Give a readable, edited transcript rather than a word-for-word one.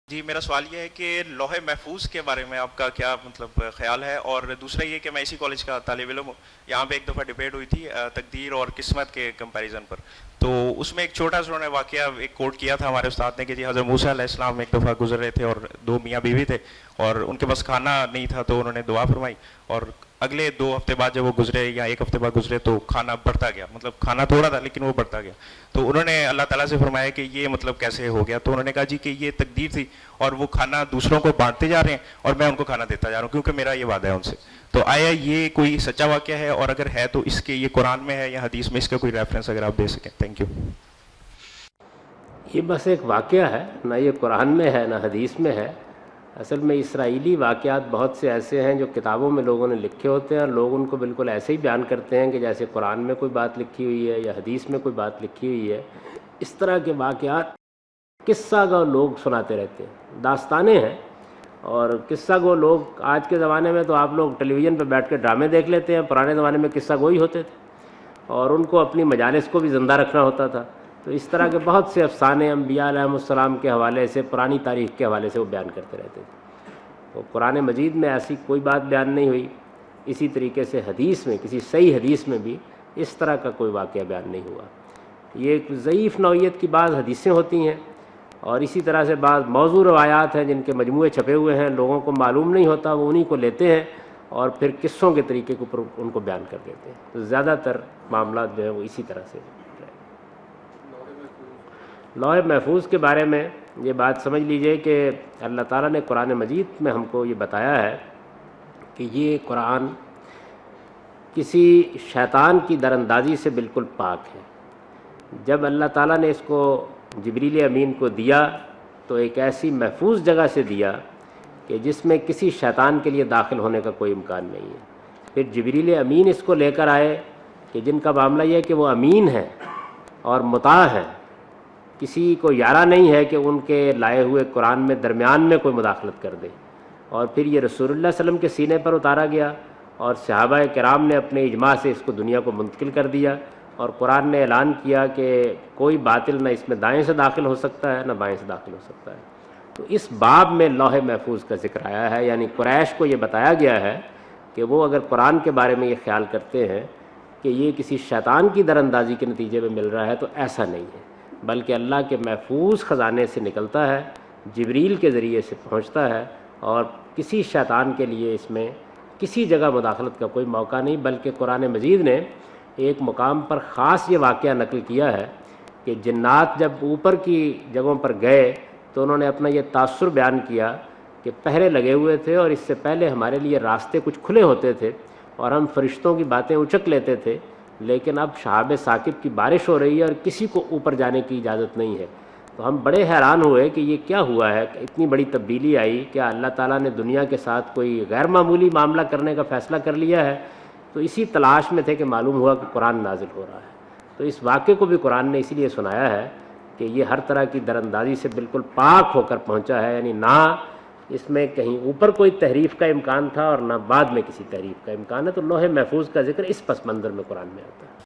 جی میرا سوال یہ ہے کہ لوح محفوظ کے بارے میں آپ کا کیا مطلب خیال ہے، اور دوسرا یہ کہ میں اسی کالج کا طالب علم ہوں. یہاں پہ ایک دفعہ ڈبیٹ ہوئی تھی تقدیر اور قسمت کے کمپیریزن پر. تو اس میں ایک چھوٹا سا انہوں نے واقعہ ایک کوٹ کیا تھا ہمارے استاد نے کہ جی حضرت موسیٰ علیہ السلام ایک دفعہ گزر رہے تھے اور دو میاں بیوی تھے اور ان کے پاس کھانا نہیں تھا، تو انہوں نے دعا فرمائی اور اگلے 2 ہفتے بعد جب وہ گزرے یا 1 ہفتے بعد گزرے تو کھانا بڑھتا گیا، مطلب کھانا تھوڑا تھا لیکن وہ بڑھتا گیا. تو انہوں نے اللہ تعالیٰ سے فرمایا کہ یہ مطلب کیسے ہو گیا؟ تو انہوں نے کہا جی کہ یہ تقدیر تھی اور وہ کھانا دوسروں کو بانٹتے جا رہے ہیں اور میں ان کو کھانا دیتا جا رہا ہوں کیونکہ میرا یہ وعدہ ہے ان سے. تو آیا یہ کوئی سچا واقعہ ہے، اور اگر ہے تو اس کے یہ قرآن میں ہے یا حدیث میں، اس کا کوئی ریفرنس اگر آپ دے سکیں؟ Thank you. یہ بس ایک واقعہ ہے، نہ یہ قرآن میں ہے نہ حدیث میں ہے. اصل میں اسرائیلی واقعات بہت سے ایسے ہیں جو کتابوں میں لوگوں نے لکھے ہوتے ہیں اور لوگ ان کو بالکل ایسے ہی بیان کرتے ہیں کہ جیسے قرآن میں کوئی بات لکھی ہوئی ہے یا حدیث میں کوئی بات لکھی ہوئی ہے. اس طرح کے واقعات قصہ گو لوگ سناتے رہتے ہیں، داستانیں ہیں. اور قصہ گو لوگ آج کے زمانے میں تو آپ لوگ ٹیلی ویژن پہ بیٹھ کے ڈرامے دیکھ لیتے ہیں، پرانے زمانے میں قصہ گوئی ہوتے تھے اور ان کو اپنی مجالس کو بھی زندہ رکھنا ہوتا تھا. تو اس طرح کے بہت سے افسانے انبیاء علیہ السلام کے حوالے سے، پرانی تاریخ کے حوالے سے وہ بیان کرتے رہتے تھے. تو قرآن مجید میں ایسی کوئی بات بیان نہیں ہوئی. اسی طریقے سے حدیث میں، کسی صحیح حدیث میں بھی اس طرح کا کوئی واقعہ بیان نہیں ہوا. یہ ایک ضعیف نوعیت کی بعض حدیثیں ہوتی ہیں اور اسی طرح سے بعض موضوع روایات ہیں جن کے مجموعے چھپے ہوئے ہیں، لوگوں کو معلوم نہیں ہوتا، وہ انہی کو لیتے ہیں اور پھر قصوں کے طریقے کے اوپر ان کو بیان کر دیتے ہیں. تو زیادہ تر معاملات جو ہیں وہ اسی طرح سے. لوح محفوظ کے بارے میں یہ بات سمجھ لیجئے کہ اللہ تعالیٰ نے قرآن مجید میں ہم کو یہ بتایا ہے کہ یہ قرآن کسی شیطان کی دراندازی سے بالکل پاک ہے. جب اللہ تعالیٰ نے اس کو جبریل امین کو دیا تو ایک ایسی محفوظ جگہ سے دیا کہ جس میں کسی شیطان کے لیے داخل ہونے کا کوئی امکان نہیں ہے. پھر جبریل امین اس کو لے کر آئے کہ جن کا معاملہ یہ ہے کہ وہ امین ہیں اور مطاع ہیں، کسی کو یارہ نہیں ہے کہ ان کے لائے ہوئے قرآن میں درمیان میں کوئی مداخلت کر دے. اور پھر یہ رسول اللہ صلی اللہ علیہ وسلم کے سینے پر اتارا گیا اور صحابہ کرام نے اپنے اجماع سے اس کو دنیا کو منتقل کر دیا اور قرآن نے اعلان کیا کہ کوئی باطل نہ اس میں دائیں سے داخل ہو سکتا ہے نہ بائیں سے داخل ہو سکتا ہے. تو اس باب میں لوح محفوظ کا ذکر آیا ہے، یعنی قریش کو یہ بتایا گیا ہے کہ وہ اگر قرآن کے بارے میں یہ خیال کرتے ہیں کہ یہ کسی شیطان کی دراندازی کے نتیجے میں مل رہا ہے تو ایسا نہیں ہے، بلکہ اللہ کے محفوظ خزانے سے نکلتا ہے، جبریل کے ذریعے سے پہنچتا ہے اور کسی شیطان کے لیے اس میں کسی جگہ مداخلت کا کوئی موقع نہیں. بلکہ قرآن مجید نے ایک مقام پر خاص یہ واقعہ نقل کیا ہے کہ جنات جب اوپر کی جگہوں پر گئے تو انہوں نے اپنا یہ تاثر بیان کیا کہ پہرے لگے ہوئے تھے اور اس سے پہلے ہمارے لیے راستے کچھ کھلے ہوتے تھے اور ہم فرشتوں کی باتیں اچک لیتے تھے، لیکن اب شہاب ثاقب کی بارش ہو رہی ہے اور کسی کو اوپر جانے کی اجازت نہیں ہے. تو ہم بڑے حیران ہوئے کہ یہ کیا ہوا ہے کہ اتنی بڑی تبدیلی آئی، کیا اللہ تعالیٰ نے دنیا کے ساتھ کوئی غیر معمولی معاملہ کرنے کا فیصلہ کر لیا ہے؟ تو اسی تلاش میں تھے کہ معلوم ہوا کہ قرآن نازل ہو رہا ہے. تو اس واقعے کو بھی قرآن نے اسی لیے سنایا ہے کہ یہ ہر طرح کی دراندازی سے بالکل پاک ہو کر پہنچا ہے، یعنی نہ اس میں کہیں اوپر کوئی تحریف کا امکان تھا اور نہ بعد میں کسی تحریف کا امکان ہے. تو لوح محفوظ کا ذکر اس پس منظر میں قرآن میں آتا ہے.